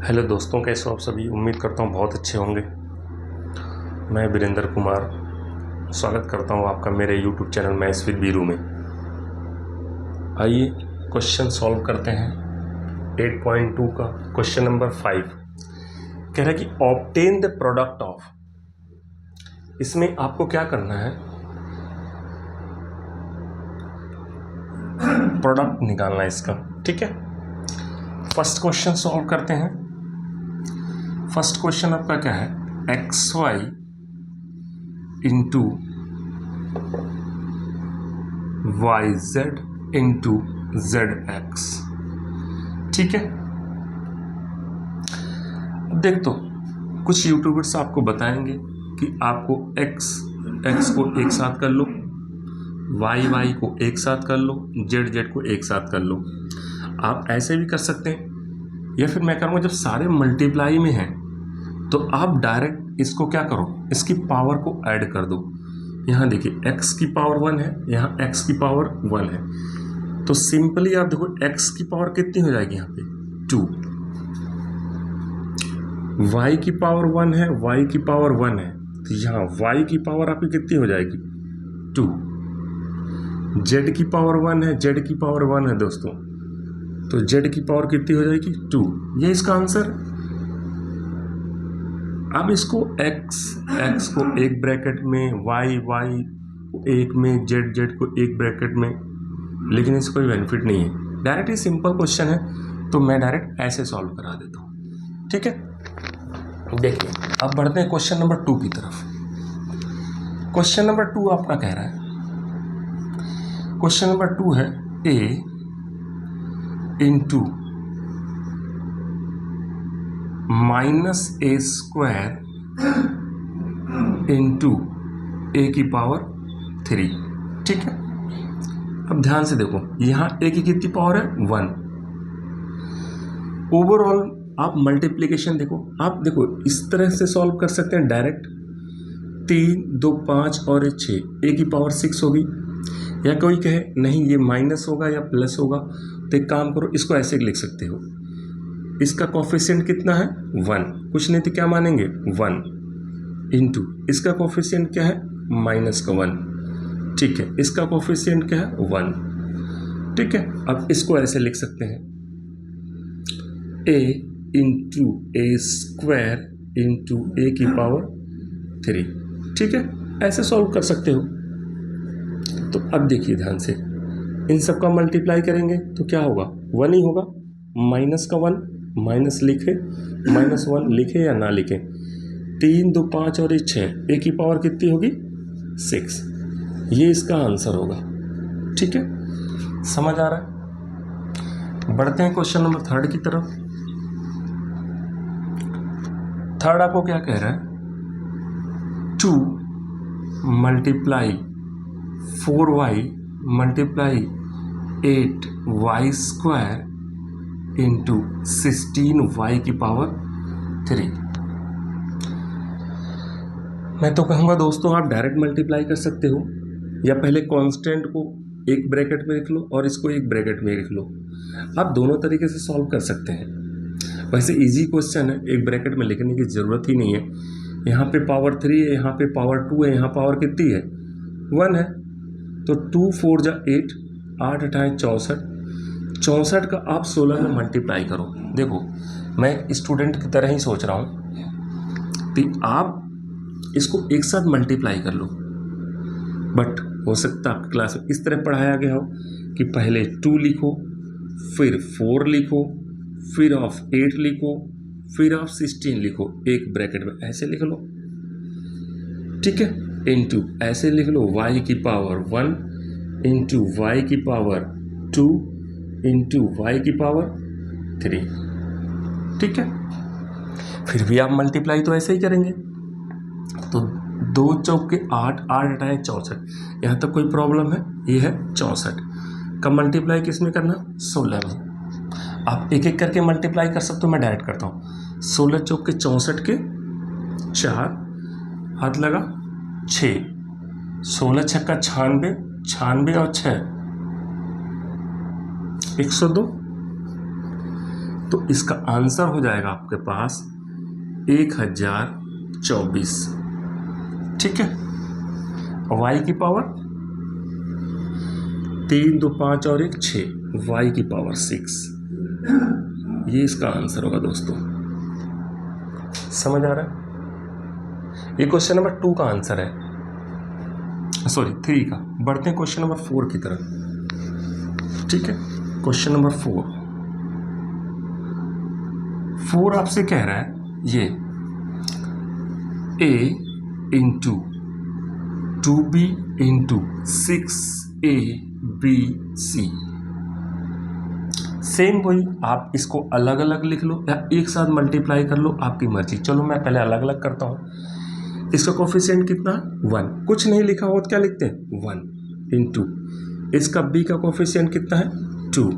Hello दोस्तों, कैसे हो आप सभी। उम्मीद करता हूँ बहुत अच्छे होंगे। मैं वीरेंद्र कुमार स्वागत करता हूँ आपका मेरे YouTube channel maths with Veeru में। आइए क्वेश्चन सॉल्व करते हैं। 8.2 का क्वेश्चन नंबर 5 कह रहा है कि ऑब्टेन द प्रोडक्ट ऑफ। इसमें आपको क्या करना है, प्रोडक्ट निकालना है इसका। ठीक है, फर्स्ट क्वेश्चन सॉल्व करते हैं। फर्स्ट क्वेश्चन आपका क्या है, XY into YZ into ZX। ठीक है, अब देख तो कुछ यूट्यूबर्स आपको बताएंगे कि आपको x को एक साथ कर लो, y को एक साथ कर लो, z को एक साथ कर लो। आप ऐसे भी कर सकते हैं, या फिर मैं करूँगा जब सारे मल्टीप्लाई में हैं तो आप डायरेक्ट इसको क्या करो, इसकी पावर को ऐड कर दो। यहाँ देखिए x की पावर 1 है, यहाँ x की पावर 1 है, तो सिंपली आप देखो x की पावर कितनी हो जाएगी, यहाँ पे 2। y की पावर 1 है, y की पावर 1 है, तो यहाँ y की पावर आपकी कितनी हो जाएगी 2। z की पावर 1 है, z की पावर 1 है दोस्तों, तो z की पावर कितनी हो जाएगी 2। ये इसका आंसर। अब इसको x को एक ब्रैकेट में, y को एक में, z को एक ब्रैकेट में, लेकिन इससे कोई बेनिफिट नहीं है। डायरेक्ट ही सिंपल क्वेश्चन है तो मैं डायरेक्ट ऐसे सॉल्व करा देता हूँ। ठीक है, देखिए अब बढ़ते हैं क्वेश्चन नंबर 2 की तरफ। क्वेश्चन नंबर 2 आपका कह रहा है, क्वेश्चन नंबर 2 है a into minus a square into a की पावर 3। ठीक है, अब ध्यान से देखो, यहाँ ए की कितनी पावर है 1। ओवरऑल आप मल्टीप्लिकेशन देखो, आप देखो इस तरह से सॉल्व कर सकते हैं डायरेक्ट, 3 2 5 और 6, ए की पावर 6 होगी। या कोई कहे नहीं ये माइनस होगा या प्लस होगा, तो एक काम करो, इसको ऐसे लिख सकते हो, इसका कोफिशिएंट कितना है 1, कुछ नहीं तो क्या मानेंगे 1 इंटू इसका कोफिशिएंट क्या है माइनस का 1। ठीक है, इसका कोफिशिएंट क्या है 1। ठीक है, अब इसको ऐसे लिख सकते हैं a into a square into a की पावर 3। ठीक है, ऐसे सॉल्व कर सकते हो। तो अब देखिए ध्यान से, इन सब का मल्टीप्लाई करेंगे तो क्या होगा 1 ही होगा, माइनस का 1, माइनस लिखे, -1 लिखे या ना लिखे, 3 2 5 और 6, ए की पावर कितनी होगी 6। ये इसका आंसर होगा। ठीक है, समझ आ रहा है। बढ़ते हैं क्वेश्चन नंबर 3 की तरफ। थर्ड आपको क्या कह रहा है, 2 multiply 4y multiply 8y square into 16y की पावर 3। मैं तो कहूँगा दोस्तों आप डायरेक्ट मल्टीप्लाई कर सकते हो, या पहले कांस्टेंट को एक ब्रैकेट में लिख लो और इसको एक ब्रैकेट में लिख लो। आप दोनों तरीके से सॉल्व कर सकते हैं। वैसे इजी क्वेश्चन है, एक ब्रैकेट में लिखने की ज़रूरत ही नहीं है। यहाँ पे पावर 3 है, यहाँ पे पावर 2 है, यहाँ पावर कितनी है 1 है, तो 2 4 जा 8, 8 8 64, 64 का आप 16 में मल्टीप्लाई करो। देखो मैं स्टूडेंट की तरह ही सोच रहा हूँ कि आप इसको एक साथ मल्टीप्लाई कर लो, बट हो सकता है आपकी क्लास में इस तरह पढ़ाया गया हो कि पहले 2 लिखो, फिर 4 लिखो, फिर ऑफ 8 लिखो, फिर ऑफ 16 लिखो, एक ब्रैकेट में ऐसे लिख लो। ठीक है, इंटू ऐसे लिख लो y की पावर 1 इंटू y की पावर 2 इंटू y की पावर 3। ठीक है, फिर भी आप मल्टीप्लाई तो ऐसे ही करेंगे, तो 2 चौके 8, 8 8 64, यहाँ तक कोई प्रॉब्लम है, ये है 64 का मल्टीप्लाई किस में करना 16 में। आप एक एक करके मल्टीप्लाई कर सकते हो, मैं डायरेक्ट करता हूँ। 16 चौके 64 के 4, हाथ लगा 6, 16 छक्का 96, 96 और 6 102, तो इसका आंसर हो जाएगा आपके पास 1024। ठीक है, y की पावर 3, 2, 5 और 1 6, y की पावर 6। ये इसका आंसर होगा दोस्तों। समझ आ रहा है? ये क्वेश्चन नंबर 2 का आंसर है, सॉरी 3 का। बढ़ते हैं क्वेश्चन नंबर 4 की तरफ। ठीक है, क्वेश्चन नंबर 4 आपसे कह रहा है ये a into 2b into 6abc। Same वही, आप इसको अलग अलग लिख लो या एक साथ मल्टीप्लाई कर लो, आपकी मर्जी। चलो मैं पहले अलग अलग करता हूँ। इसका कोफिशिएंट कितना है? 1। कुछ नहीं लिखा हो तो क्या लिखते हैं? 1 इंटू इसका b का कोफिशिएंट कितना है? 2।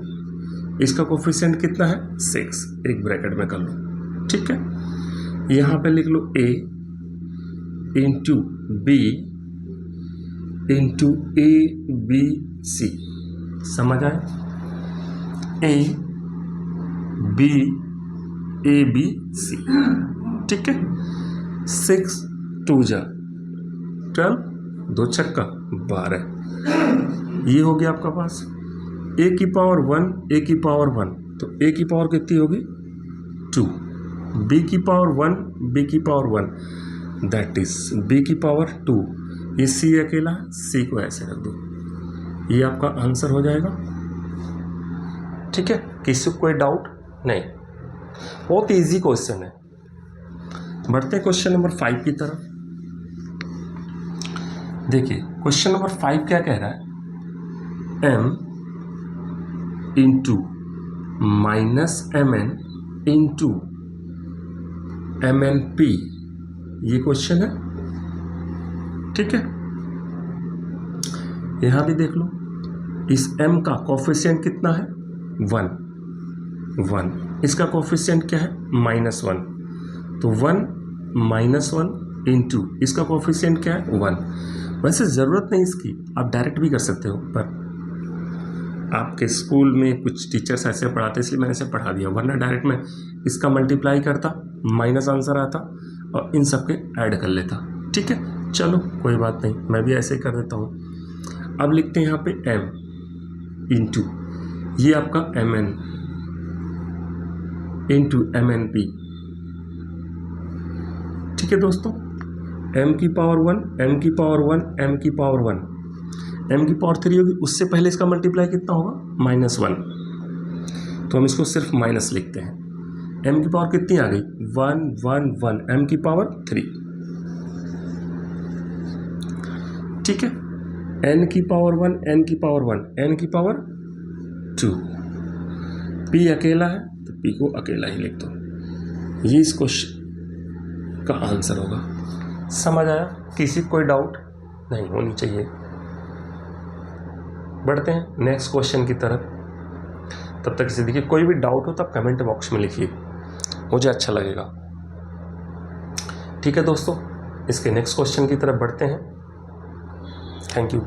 इसका कोफिशिएंट कितना है? 6। एक ब्रैकेट में कर लो। ठीक है, यहाँ पे लिख लो a into b into a b c। समझ आए? a b a b c। ठीक है, 6 2 जा 12, 2 छक्का 12। ये हो गया आपका पास a की पावर 1, a की पावर 1, तो a की पावर कितनी होगी? 2। b की पावर 1, b की पावर 1, दैट इज b की पावर 2। ये c अकेला, c को ऐसे रख दो। ये आपका आंसर हो जाएगा। ठीक है, किसी को कोई डाउट नहीं? बहुत इजी क्वेश्चन है। बढ़ते हैं क्वेश्चन नंबर 5 की तरफ। देखिए क्वेश्चन नंबर 5 क्या कह रहा है? m into minus mn into mnp, ये क्वेश्चन है। ठीक है, यहां भी देख लो, इस m का कोफिशिएंट कितना है? 1। इसका कोफिशिएंट क्या है? -1। तो 1 -1 इंटू इसका कोफिशिएंट क्या है? 1। वैसे ज़रूरत नहीं इसकी, आप डायरेक्ट भी कर सकते हो, पर आपके स्कूल में कुछ टीचर्स ऐसे पढ़ाते इसलिए मैंने इसे पढ़ा दिया, वरना डायरेक्ट में इसका मल्टीप्लाई करता, माइनस आंसर आता और इन सब के ऐड कर लेता। ठीक है, चलो कोई बात नहीं, मैं भी ऐसे ही कर देता हूँ। अब लिखते हैं यहाँ पे m इंटू ये आपका mn इंटू mnp। ठीक है दोस्तों, m की पावर 1, m की पावर 1, m की पावर 1, m की पावर 3 होगी। उससे पहले इसका मल्टीप्लाई कितना होगा? -1, तो हम इसको सिर्फ माइनस लिखते हैं। m की पावर कितनी आ गई? 1 1 1, m की पावर 3। ठीक है, n की पावर 1, n की पावर 1, n की पावर 2। p अकेला है तो p को अकेला ही लिख दो। ये इस क्वेश्चन का आंसर होगा। समझ आया? किसी कोई डाउट नहीं होनी चाहिए। बढ़ते हैं नेक्स्ट क्वेश्चन की तरफ। तब तक इसे देखिए, कोई भी डाउट हो तब कमेंट बॉक्स में लिखिए, मुझे अच्छा लगेगा। ठीक है दोस्तों, इसके नेक्स्ट क्वेश्चन की तरफ बढ़ते हैं। Thank you.